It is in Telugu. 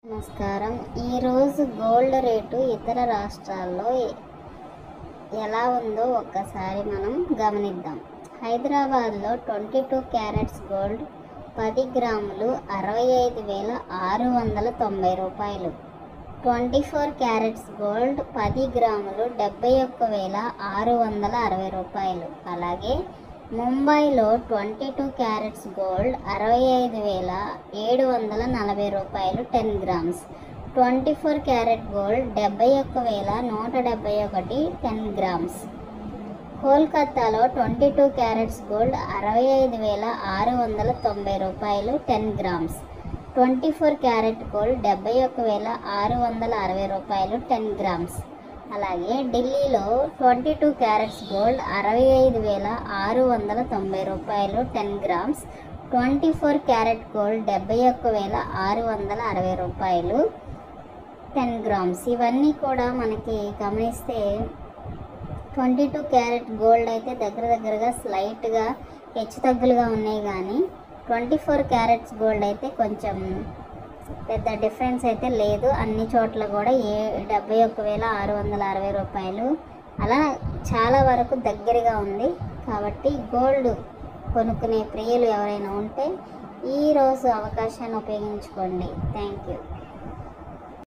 నమస్కారం. ఈరోజు గోల్డ్ రేటు ఇతర రాష్ట్రాల్లో ఎలా ఉందో ఒక్కసారి మనం గమనిద్దాం. హైదరాబాద్లో 22 క్యారెట్స్ గోల్డ్ 10 గ్రాములు 65,690 రూపాయలు. 24 క్యారెట్స్ గోల్డ్ 10 గ్రాములు 71,660 రూపాయలు. అలాగే ముంబైలో 22 క్యారెట్స్ గోల్డ్ 65,740 రూపాయలు 10 గ్రామ్స్. 24 carat gold 71,171 10 grams. కోల్కతాలో 22 క్యారెట్స్ గోల్డ్ 65,690 రూపాయలు 10 గ్రామ్స్. 24 క్యారెట్ గోల్డ్ 71,660 రూపాయలు 10 గ్రామ్స్. అలాగే ఢిల్లీలో 22 క్యారెట్స్ గోల్డ్ 65,690 రూపాయలు 10 గ్రామ్స్. 24 క్యారెట్ గోల్డ్ 71,660 రూపాయలు 10 గ్రామ్స్. ఇవన్నీ కూడా మనకి గమనిస్తే 22 క్యారెట్ గోల్డ్ అయితే దగ్గరగా స్లైట్గా హెచ్చుతగ్గులుగా ఉన్నాయి, కానీ 24 క్యారెట్స్ గోల్డ్ అయితే కొంచెం పెద్ద డిఫరెన్స్ అయితే లేదు. అన్ని చోట్ల కూడా 71,660 రూపాయలు అలా చాలా వరకు దగ్గరగా ఉంది. కాబట్టి గోల్డ్ కొనుక్కునే ప్రియులు ఎవరైనా ఉంటే ఈరోజు అవకాశాన్ని ఉపయోగించుకోండి. Thank you.